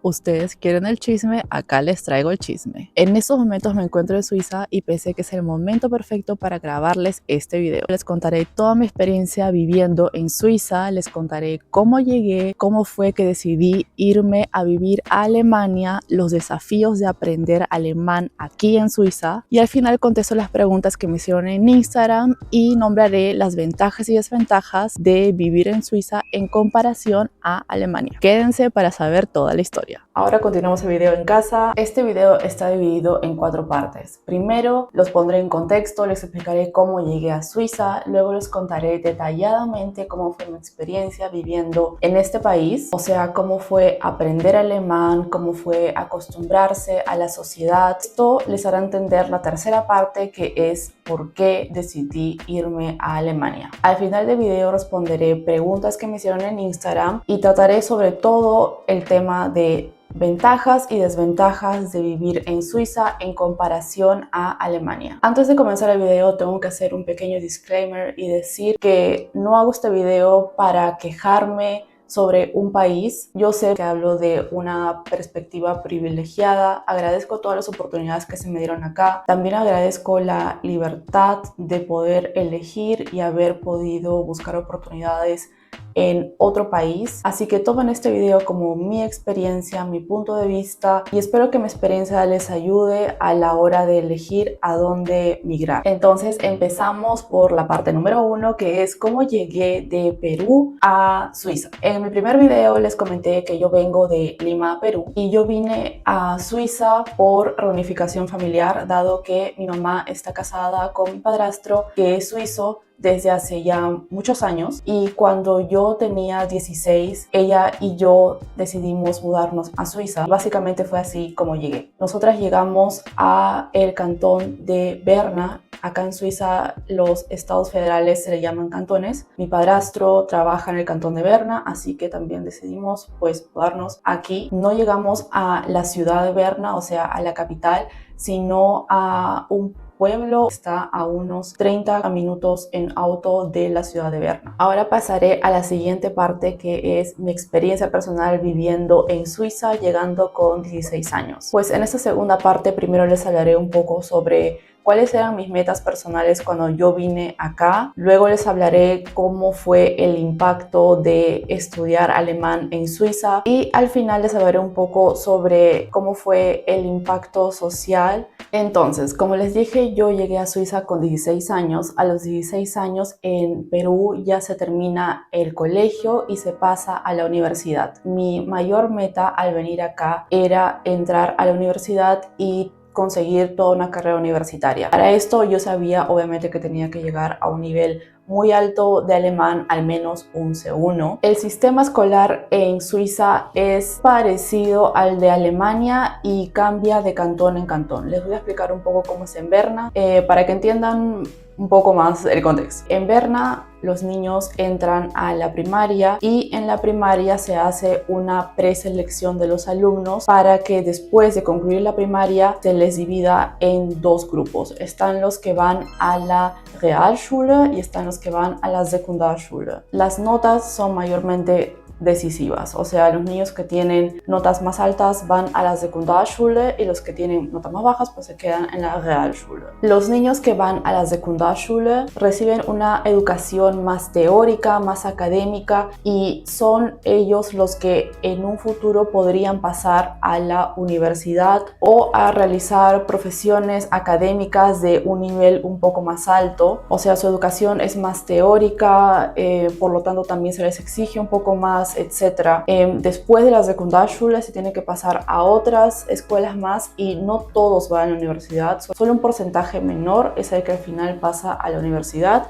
ustedes quieren el chisme, acá les traigo el chisme. En estos momentos me encuentro en Suiza y pensé que es el momento perfecto para grabarles este video. Les contaré toda mi experiencia viviendo en Suiza, les contaré cómo llegué, cómo fue que decidí irme a vivir a Alemania, los desafíos de aprender alemán aquí en Suiza y al final contesto las preguntas que me hicieron en Instagram y nombraré las ventajas y desventajas de vivir en Suiza en comparación a Alemania. Quédense para saber toda la historia. Ahora continuamos el video en casa. Este video está dividido en 4 partes. Primero los pondré en contexto, les explicaré cómo llegué a Suiza, luego les contaré detalladamente cómo fue mi experiencia viviendo en este país, o sea, cómo fue aprender alemán, cómo fue acostumbrarse a la sociedad. Esto les hará entender la tercera parte, que es por qué decidí irme a Alemania. Al final del video responderé preguntas que me hicieron en Instagram y trataré sobre todo el tema de ventajas y desventajas de vivir en Suiza en comparación a Alemania. Antes de comenzar el video tengo que hacer un pequeño disclaimer y decir que no hago este video para quejarme sobre un país. Yo sé que hablo de una perspectiva privilegiada, agradezco todas las oportunidades que se me dieron acá, también agradezco la libertad de poder elegir y haber podido buscar oportunidades en otro país, así que tomen este video como mi experiencia, mi punto de vista y espero que mi experiencia les ayude a la hora de elegir a dónde migrar. Entonces empezamos por la parte número 1, que es cómo llegué de Perú a Suiza. En mi primer video les comenté que yo vengo de Lima, Perú, y yo vine a Suiza por reunificación familiar, dado que mi mamá está casada con mi padrastro, que es suizo, desde hace ya muchos años, y cuando yo tenía 16, ella y yo decidimos mudarnos a Suiza. Básicamente fue así como llegué. Nosotras llegamos a el cantón de Berna. Acá en Suiza los estados federales se le llaman cantones. Mi padrastro trabaja en el cantón de Berna, así que también decidimos pues mudarnos aquí. No llegamos a la ciudad de Berna, o sea, a la capital, sino a un pueblo, está a unos 30 minutos en auto de la ciudad de Berna. Ahora pasaré a la siguiente parte, que es mi experiencia personal viviendo en Suiza, llegando con 16 años. Pues en esta segunda parte primero les hablaré un poco sobre cuáles eran mis metas personales cuando yo vine acá. Luego les hablaré cómo fue el impacto de estudiar alemán en Suiza y al final les hablaré un poco sobre cómo fue el impacto social. Entonces, como les dije, yo llegué a Suiza con 16 años. A los 16 años en Perú ya se termina el colegio y se pasa a la universidad. Mi mayor meta al venir acá era entrar a la universidad y conseguir toda una carrera universitaria. Para esto yo sabía obviamente que tenía que llegar a un nivel muy alto de alemán, al menos un C1. El sistema escolar en Suiza es parecido al de Alemania y cambia de cantón en cantón. Les voy a explicar un poco cómo es en Berna para que entiendan un poco más el contexto. En Berna los niños entran a la primaria y en la primaria se hace una preselección de los alumnos para que después de concluir la primaria se les divida en 2 grupos. Están los que van a la Realschule y están los que van a la Sekundarschule. Las notas son mayormente decisivas, o sea, los niños que tienen notas más altas van a la Sekundarschule y los que tienen notas más bajas pues se quedan en la Realschule. Los niños que van a la Sekundarschule reciben una educación más teórica, más académica, y son ellos los que en un futuro podrían pasar a la universidad o a realizar profesiones académicas de un nivel un poco más alto. O sea, su educación es más teórica, por lo tanto también se les exige un poco más, etc. Después de la Sekundarschule se tiene que pasar a otras escuelas más y no todos van a la universidad. Solo un porcentaje menor es el que al final pasa a la universidad.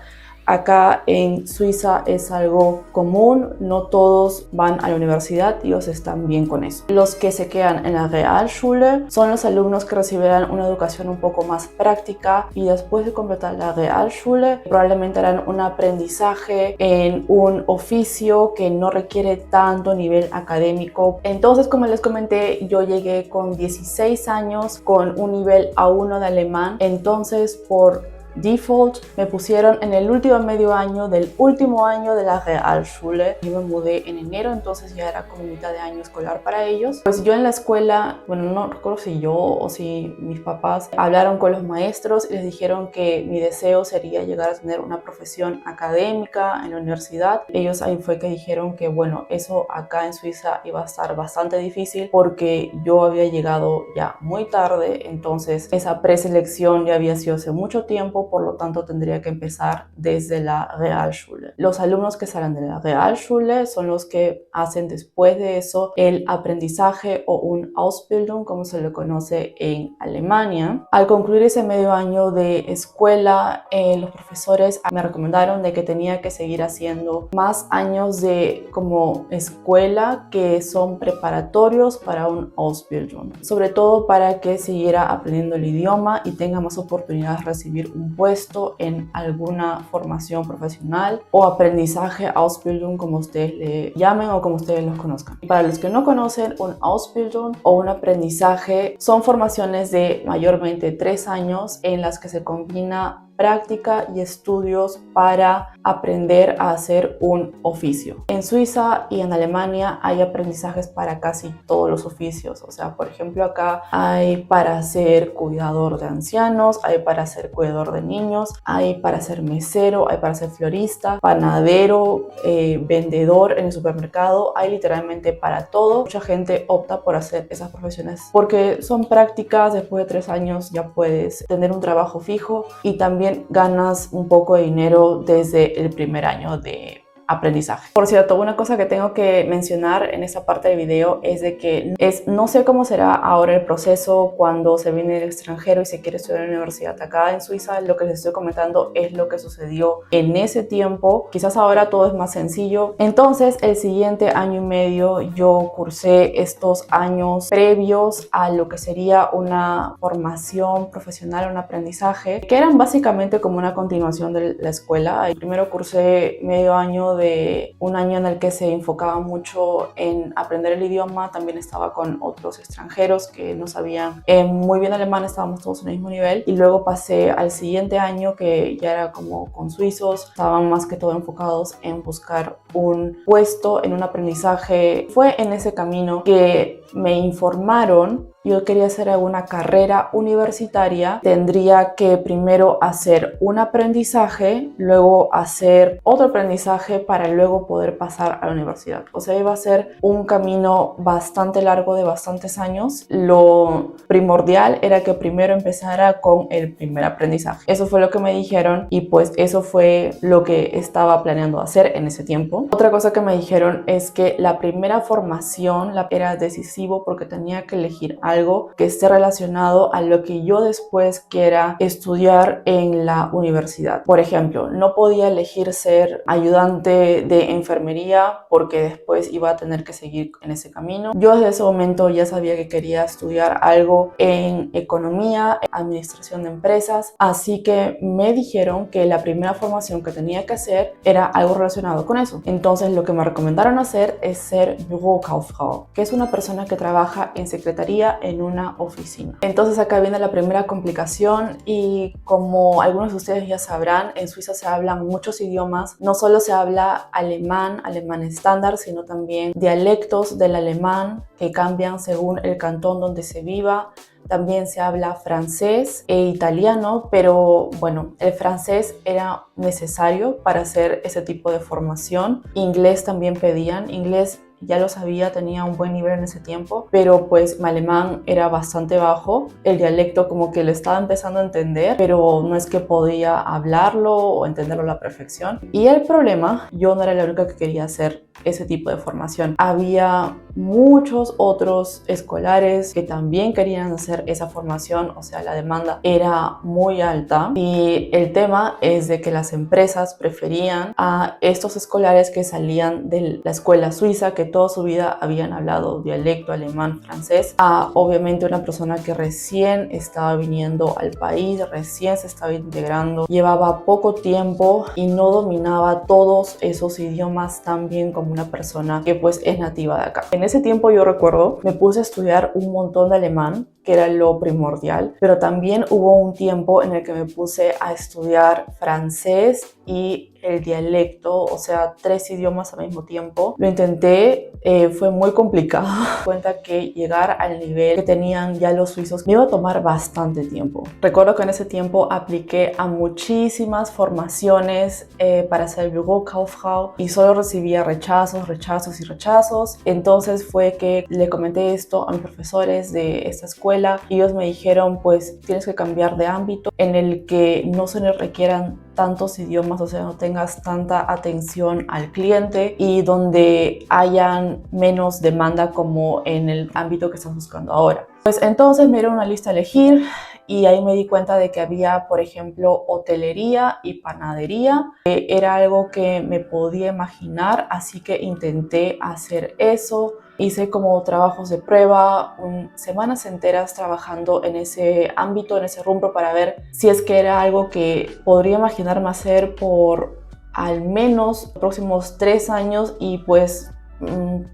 Acá en Suiza es algo común, no todos van a la universidad y ellos están bien con eso. Los que se quedan en la Realschule son los alumnos que recibirán una educación un poco más práctica y después de completar la Realschule probablemente harán un aprendizaje en un oficio que no requiere tanto nivel académico. Entonces, como les comenté, yo llegué con 16 años con un nivel A1 de alemán, entonces por default, me pusieron en el último medio año del último año de la Realschule. Yo me mudé en enero, entonces ya era como mitad de año escolar para ellos. Pues yo en la escuela, bueno, no recuerdo si yo o si mis papás hablaron con los maestros y les dijeron que mi deseo sería llegar a tener una profesión académica en la universidad. Ellos ahí fue que dijeron que bueno, eso acá en Suiza iba a estar bastante difícil porque yo había llegado ya muy tarde, entonces esa preselección ya había sido hace mucho tiempo, por lo tanto tendría que empezar desde la Realschule. Los alumnos que salen de la Realschule son los que hacen después de eso el aprendizaje o un Ausbildung, como se le conoce en Alemania. Al concluir ese medio año de escuela, los profesores me recomendaron de que tenía que seguir haciendo más años de como escuela que son preparatorios para un Ausbildung, sobre todo para que siguiera aprendiendo el idioma y tenga más oportunidades de recibir un puesto en alguna formación profesional o aprendizaje, Ausbildung, como ustedes le llamen o como ustedes los conozcan. Para los que no conocen, un Ausbildung o un aprendizaje son formaciones de mayormente 3 años en las que se combina práctica y estudios para aprender a hacer un oficio. En Suiza y en Alemania hay aprendizajes para casi todos los oficios. O sea, por ejemplo, acá hay para ser cuidador de ancianos, hay para ser cuidador de niños, hay para ser mesero, hay para ser florista, panadero, vendedor en el supermercado. Hay literalmente para todo. Mucha gente opta por hacer esas profesiones porque son prácticas. Después de 3 años ya puedes tener un trabajo fijo y también ganas un poco de dinero desde el primer año de aprendizaje. Por cierto, una cosa que tengo que mencionar en esta parte del video es de que no sé cómo será ahora el proceso cuando se viene del extranjero y se quiere estudiar en la universidad. Acá en Suiza lo que les estoy comentando es lo que sucedió en ese tiempo. Quizás ahora todo es más sencillo. Entonces el siguiente año y medio yo cursé estos años previos a lo que sería una formación profesional, un aprendizaje, que eran básicamente como una continuación de la escuela. Primero cursé medio año de un año en el que se enfocaba mucho en aprender el idioma. También estaba con otros extranjeros que no sabían muy bien alemán, estábamos todos en el mismo nivel. Y luego pasé al siguiente año que ya era como con suizos, estaban más que todo enfocados en buscar un puesto en un aprendizaje. Fue en ese camino que me informaron. Yo quería hacer alguna carrera universitaria, tendría que primero hacer un aprendizaje, luego hacer otro aprendizaje para luego poder pasar a la universidad. O sea, iba a ser un camino bastante largo de bastantes años. Lo primordial era que primero empezara con el primer aprendizaje. Eso fue lo que me dijeron y pues eso fue lo que estaba planeando hacer en ese tiempo. Otra cosa que me dijeron es que la primera formación era decisivo porque tenía que elegir algo que esté relacionado a lo que yo después quiera estudiar en la universidad. Por ejemplo, no podía elegir ser ayudante de enfermería porque después iba a tener que seguir en ese camino. Yo desde ese momento ya sabía que quería estudiar algo en economía, administración de empresas, así que me dijeron que la primera formación que tenía que hacer era algo relacionado con eso. Entonces lo que me recomendaron hacer es ser Bürokauffrau, que es una persona que trabaja en secretaría en una oficina. Entonces acá viene la primera complicación y como algunos de ustedes ya sabrán, en Suiza se hablan muchos idiomas. No solo se habla alemán, alemán estándar, sino también dialectos del alemán que cambian según el cantón donde se viva. También se habla francés e italiano, pero bueno, el francés era necesario para hacer ese tipo de formación. Inglés también pedían, inglés ya lo sabía, tenía un buen nivel en ese tiempo, pero pues mi alemán era bastante bajo, el dialecto como que lo estaba empezando a entender, pero no es que podía hablarlo o entenderlo a la perfección. Y el problema, yo no era la única que quería hacer ese tipo de formación. Había muchos otros escolares que también querían hacer esa formación, o sea, la demanda era muy alta y el tema es de que las empresas preferían a estos escolares que salían de la escuela suiza, que toda su vida habían hablado dialecto alemán, francés, a obviamente una persona que recién estaba viniendo al país, recién se estaba integrando, llevaba poco tiempo y no dominaba todos esos idiomas tan bien como una persona que pues es nativa de acá. En ese tiempo yo recuerdo, me puse a estudiar un montón de alemán, que era lo primordial, pero también hubo un tiempo en el que me puse a estudiar francés y el dialecto, o sea, 3 idiomas al mismo tiempo. Lo intenté, fue muy complicado. Me di cuenta que llegar al nivel que tenían ya los suizos me iba a tomar bastante tiempo. Recuerdo que en ese tiempo apliqué a muchísimas formaciones para ser Bürokauffrau y solo recibía rechazos, rechazos y rechazos. Entonces fue que le comenté esto a mis profesores de esta escuela y ellos me dijeron, pues tienes que cambiar de ámbito en el que no se le requieran tantos idiomas, o sea, no tengas tanta atención al cliente y donde hayan menos demanda como en el ámbito que estás buscando ahora. Pues entonces me dieron una lista a elegir y ahí me di cuenta de que había, por ejemplo, hotelería y panadería. Era algo que me podía imaginar, así que intenté hacer eso. Hice como trabajos de prueba, semanas enteras trabajando en ese ámbito, en ese rubro, para ver si es que era algo que podría imaginarme hacer por al menos los próximos 3 años y pues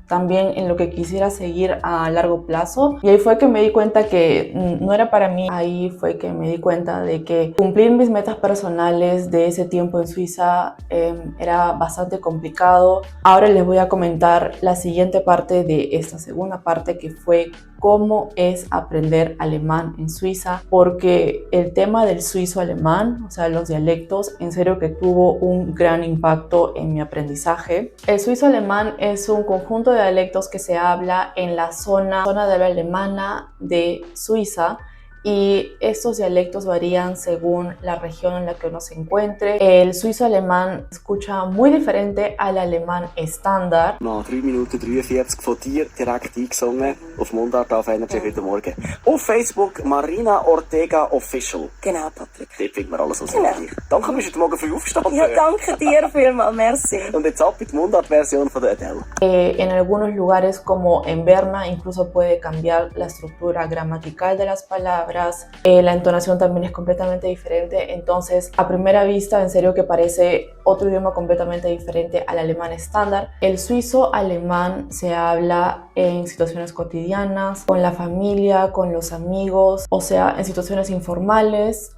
también en lo que quisiera seguir a largo plazo. Y ahí fue que me di cuenta que no era para mí. Ahí fue que me di cuenta de que cumplir mis metas personales de ese tiempo en Suiza era bastante complicado. Ahora les voy a comentar la siguiente parte de esta segunda parte, que fue cómo es aprender alemán en Suiza, porque el tema del suizo alemán, o sea, los dialectos, en serio que tuvo un gran impacto en mi aprendizaje. El suizo alemán es un conjunto de dialectos que se habla en la zona de habla alemana de Suiza, y estos dialectos varían según la región en la que uno se encuentre. El suizo alemán escucha muy diferente al alemán estándar. No, 3 Minuten 43 von dir direkt eingesungen auf Mundart auf Energy heute Morgen. Auf Facebook Marina Ortega Official. Genau, Patrick. Dort findet man alles, was Genau. ich. Danke, bist du heute Morgen früh aufgestanden. Ja, danke dir vielmals, merci. Und jetzt ab in die Mundart-Version von der Adele. En algunos lugares como en Berna incluso puede cambiar la estructura gramatical de las palabras. La entonación también es completamente diferente, entonces a primera vista en serio que parece otro idioma completamente diferente al alemán estándar. El suizo alemán se habla en situaciones cotidianas, con la familia, con los amigos, o sea, en situaciones informales.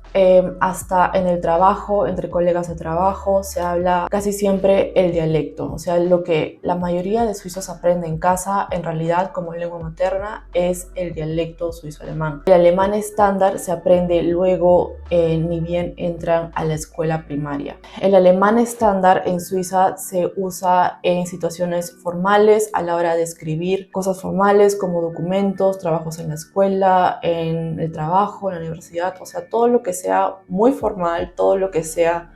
Hasta en el trabajo, entre colegas de trabajo, se habla casi siempre el dialecto. O sea, lo que la mayoría de suizos aprende en casa, en realidad como lengua materna, es el dialecto suizo-alemán. El alemán estándar se aprende luego, ni bien entran a la escuela primaria. El alemán estándar en Suiza se usa en situaciones formales a la hora de escribir cosas formales como documentos, trabajos en la escuela, en el trabajo, en la universidad, o sea, todo lo que sea muy formal, todo lo que sea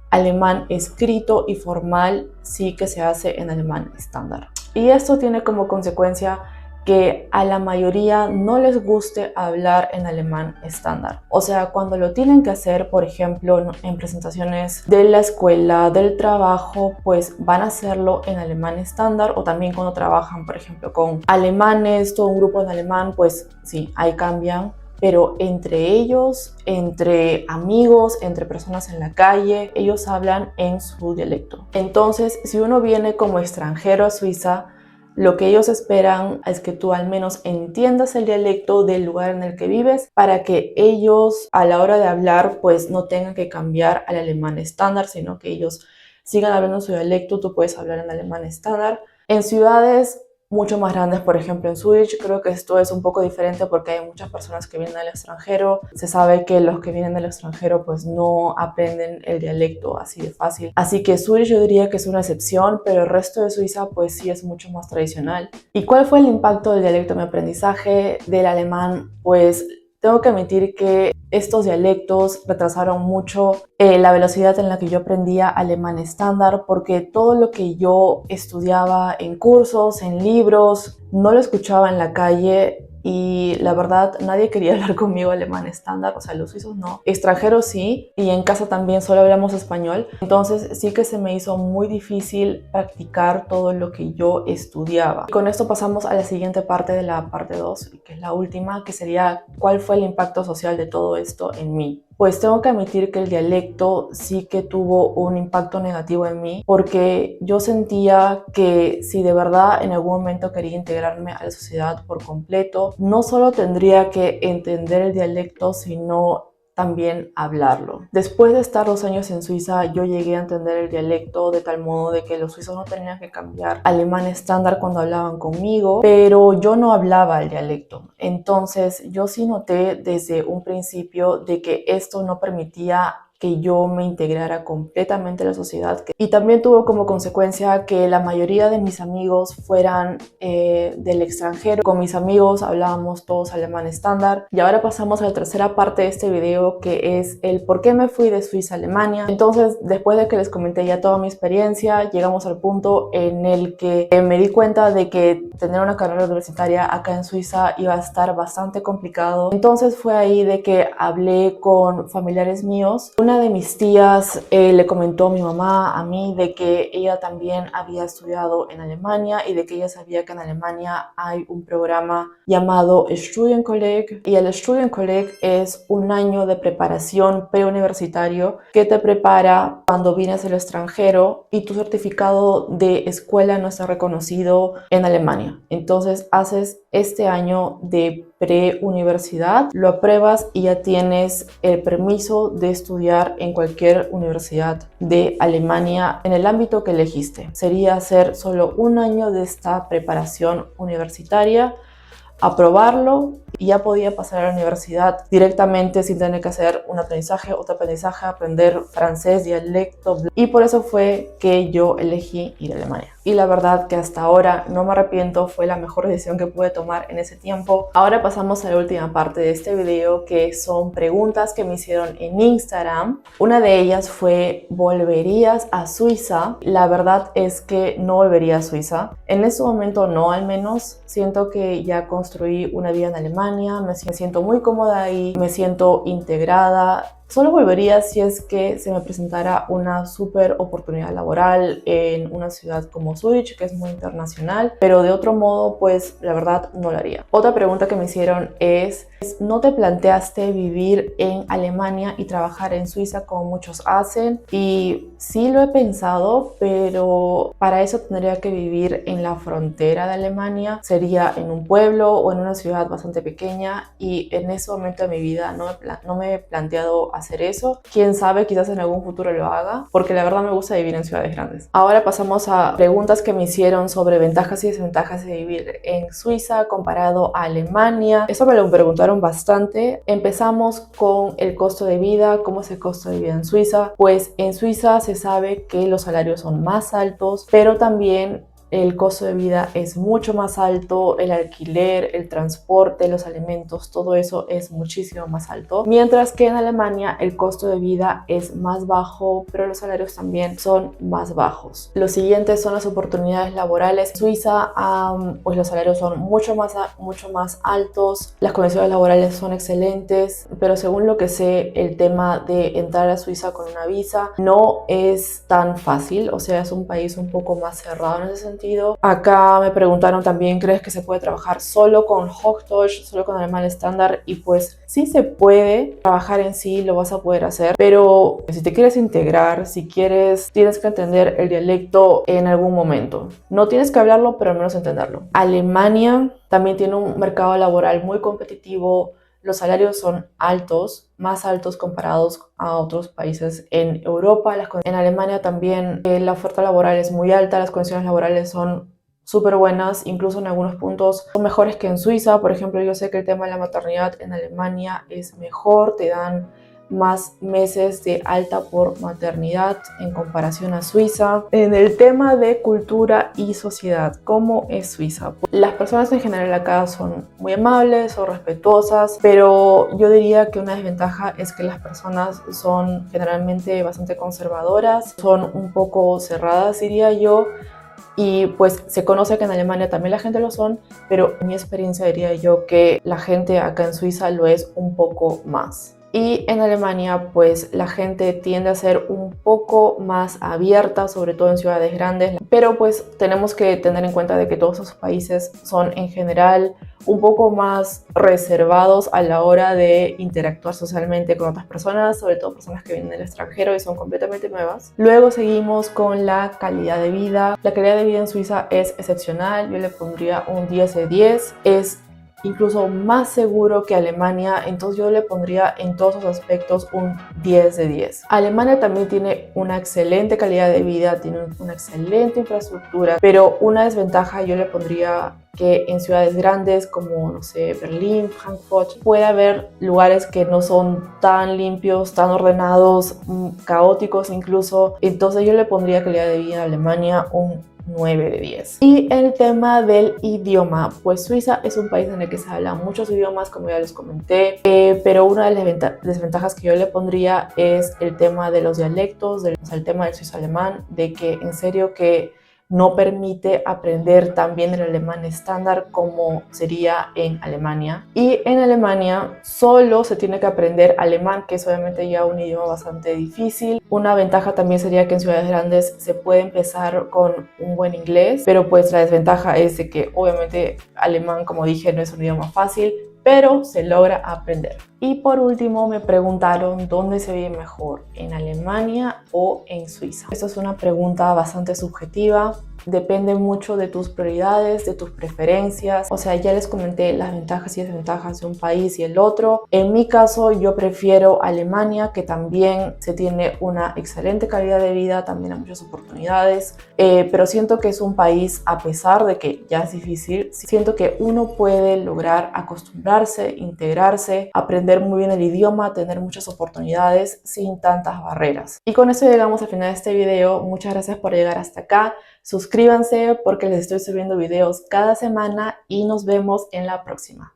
alemán escrito y formal, sí que se hace en alemán estándar. Y esto tiene como consecuencia que a la mayoría no les guste hablar en alemán estándar. O sea, cuando lo tienen que hacer, por ejemplo, en presentaciones de la escuela, del trabajo, pues van a hacerlo en alemán estándar, o también cuando trabajan, por ejemplo, con alemanes, todo un grupo en alemán, pues sí, ahí cambian. Pero entre ellos, entre amigos, entre personas en la calle, ellos hablan en su dialecto. Entonces, si uno viene como extranjero a Suiza, lo que ellos esperan es que tú al menos entiendas el dialecto del lugar en el que vives, para que ellos a la hora de hablar pues no tengan que cambiar al alemán estándar, sino que ellos sigan hablando su dialecto. Tú puedes hablar en alemán estándar. En ciudades mucho más grandes, por ejemplo en Zurich, creo que esto es un poco diferente porque hay muchas personas que vienen del extranjero. Se sabe que los que vienen del extranjero pues no aprenden el dialecto así de fácil. Así que Zurich yo diría que es una excepción, pero el resto de Suiza pues sí es mucho más tradicional. ¿Y cuál fue el impacto del dialecto en mi aprendizaje del alemán? Pues tengo que admitir que estos dialectos retrasaron mucho la velocidad en la que yo aprendía alemán estándar, porque todo lo que yo estudiaba en cursos, en libros, no lo escuchaba en la calle. Y la verdad, nadie quería hablar conmigo alemán estándar, o sea, los suizos no. Extranjeros sí, y en casa también solo hablamos español. Entonces sí que se me hizo muy difícil practicar todo lo que yo estudiaba. Y con esto pasamos a la siguiente parte de la parte 2, que es la última, que sería cuál fue el impacto social de todo esto en mí. Pues tengo que admitir que el dialecto sí que tuvo un impacto negativo en mí, porque yo sentía que si de verdad en algún momento quería integrarme a la sociedad por completo, no solo tendría que entender el dialecto, sino también hablarlo. Después de estar 2 años en Suiza, yo llegué a entender el dialecto de tal modo de que los suizos no tenían que cambiar alemán estándar cuando hablaban conmigo, pero yo no hablaba el dialecto. Entonces yo sí noté desde un principio de que esto no permitía que yo me integrara completamente a la sociedad, y también tuvo como consecuencia que la mayoría de mis amigos fueran del extranjero. Con mis amigos hablábamos todos alemán estándar. Y ahora pasamos a la tercera parte de este video, que es el por qué me fui de Suiza a Alemania. Entonces, después de que les comenté ya toda mi experiencia, llegamos al punto en el que me di cuenta de que tener una carrera universitaria acá en Suiza iba a estar bastante complicado. Entonces fue ahí de que hablé con familiares míos. Una de mis tías le comentó a mi mamá, a mí, de que ella también había estudiado en Alemania y de que ella sabía que en Alemania hay un programa llamado Studienkolleg, y el Studienkolleg es un año de preparación preuniversitario que te prepara cuando vienes al extranjero y tu certificado de escuela no está reconocido en Alemania. Entonces haces este año de preuniversidad, lo apruebas y ya tienes el permiso de estudiar en cualquier universidad de Alemania en el ámbito que elegiste. Sería hacer solo un año de esta preparación universitaria, aprobarlo, y ya podía pasar a la universidad directamente sin tener que hacer un aprendizaje, otro aprendizaje, aprender francés, dialecto. Y por eso fue que yo elegí ir a Alemania. Y la verdad que hasta ahora no me arrepiento, fue la mejor decisión que pude tomar en ese tiempo. Ahora pasamos a la última parte de este video, que son preguntas que me hicieron en Instagram. Una de ellas fue: ¿volverías a Suiza? La verdad es que no volvería a Suiza. En este momento no, al menos. Siento que ya construí una vida en Alemania, me siento muy cómoda ahí, me siento integrada. Solo volvería si es que se me presentara una súper oportunidad laboral en una ciudad como Zurich, que es muy internacional, pero de otro modo, pues la verdad no lo haría. Otra pregunta que me hicieron es: ¿no te planteaste vivir en Alemania y trabajar en Suiza como muchos hacen? Y sí lo he pensado, pero para eso tendría que vivir en la frontera de Alemania. Sería en un pueblo o en una ciudad bastante pequeña, y en ese momento de mi vida no me he planteado hacer eso. Quién sabe, quizás en algún futuro lo haga, porque la verdad me gusta vivir en ciudades grandes. Ahora pasamos a preguntas que me hicieron sobre ventajas y desventajas de vivir en Suiza comparado a Alemania. Eso me lo preguntaron bastante. Empezamos con el costo de vida. ¿Cómo es el costo de vida en Suiza? Pues en Suiza se sabe que los salarios son más altos, pero también el costo de vida es mucho más alto, el alquiler, el transporte, los alimentos, todo eso es muchísimo más alto. Mientras que en Alemania el costo de vida es más bajo, pero los salarios también son más bajos. Los siguientes son las oportunidades laborales. En Suiza, pues los salarios son mucho más altos, las condiciones laborales son excelentes, pero según lo que sé, el tema de entrar a Suiza con una visa no es tan fácil, o sea, es un país un poco más cerrado en ese sentido. Acá me preguntaron también: ¿crees que se puede trabajar solo con Hochdeutsch, solo con alemán estándar? Y pues sí se puede trabajar, en sí lo vas a poder hacer, pero si te quieres integrar, si quieres, tienes que entender el dialecto en algún momento. No tienes que hablarlo, pero al menos entenderlo. Alemania también tiene un mercado laboral muy competitivo. Los salarios son altos, más altos comparados a otros países en Europa. En Alemania también la oferta laboral es muy alta, las condiciones laborales son súper buenas, incluso en algunos puntos son mejores que en Suiza. Por ejemplo, yo sé que el tema de la maternidad en Alemania es mejor, te dan más meses de alta por maternidad en comparación a Suiza. En el tema de cultura y sociedad, ¿cómo es Suiza? Las personas en general acá son muy amables, son respetuosas, pero yo diría que una desventaja es que las personas son generalmente bastante conservadoras, son un poco cerradas, diría yo. Y pues se conoce que en Alemania también la gente lo son, pero en mi experiencia diría yo que la gente acá en Suiza lo es un poco más. Y en Alemania pues la gente tiende a ser un poco más abierta, sobre todo en ciudades grandes, pero pues tenemos que tener en cuenta de que todos esos países son en general un poco más reservados a la hora de interactuar socialmente con otras personas, sobre todo personas que vienen del extranjero y son completamente nuevas. Luego seguimos con la calidad de vida. La calidad de vida en Suiza es excepcional, yo le pondría un 10 de 10. Es incluso más seguro que Alemania, entonces yo le pondría en todos los aspectos un 10 de 10. Alemania también tiene una excelente calidad de vida, tiene una excelente infraestructura, pero una desventaja yo le pondría que en ciudades grandes como, no sé, Berlín, Frankfurt, puede haber lugares que no son tan limpios, tan ordenados, caóticos incluso, entonces yo le pondría calidad de vida a Alemania un 9 de 10. Y el tema del idioma, pues Suiza es un país en el que se hablan muchos idiomas, como ya les comenté, pero una de las desventajas que yo le pondría es el tema de los dialectos, el tema del suizo alemán, de que en serio que no permite aprender tan bien el alemán estándar como sería en Alemania. Y en Alemania solo se tiene que aprender alemán, que es obviamente ya un idioma bastante difícil. Una ventaja también sería que en ciudades grandes se puede empezar con un buen inglés, pero pues la desventaja es de que obviamente alemán, como dije, no es un idioma fácil, pero se logra aprender. Y por último me preguntaron dónde se vive mejor, en Alemania o en Suiza. Esta es una pregunta bastante subjetiva, depende mucho de tus prioridades, de tus preferencias. O sea, ya les comenté las ventajas y desventajas de un país y el otro. En mi caso yo prefiero Alemania, que también se tiene una excelente calidad de vida, también hay muchas oportunidades, pero siento que es un país, a pesar de que ya es difícil, siento que uno puede lograr acostumbrarse, integrarse, aprender muy bien el idioma, tener muchas oportunidades sin tantas barreras. Y con eso llegamos al final de este video. Muchas gracias por llegar hasta acá. Suscríbanse porque les estoy subiendo videos cada semana y nos vemos en la próxima.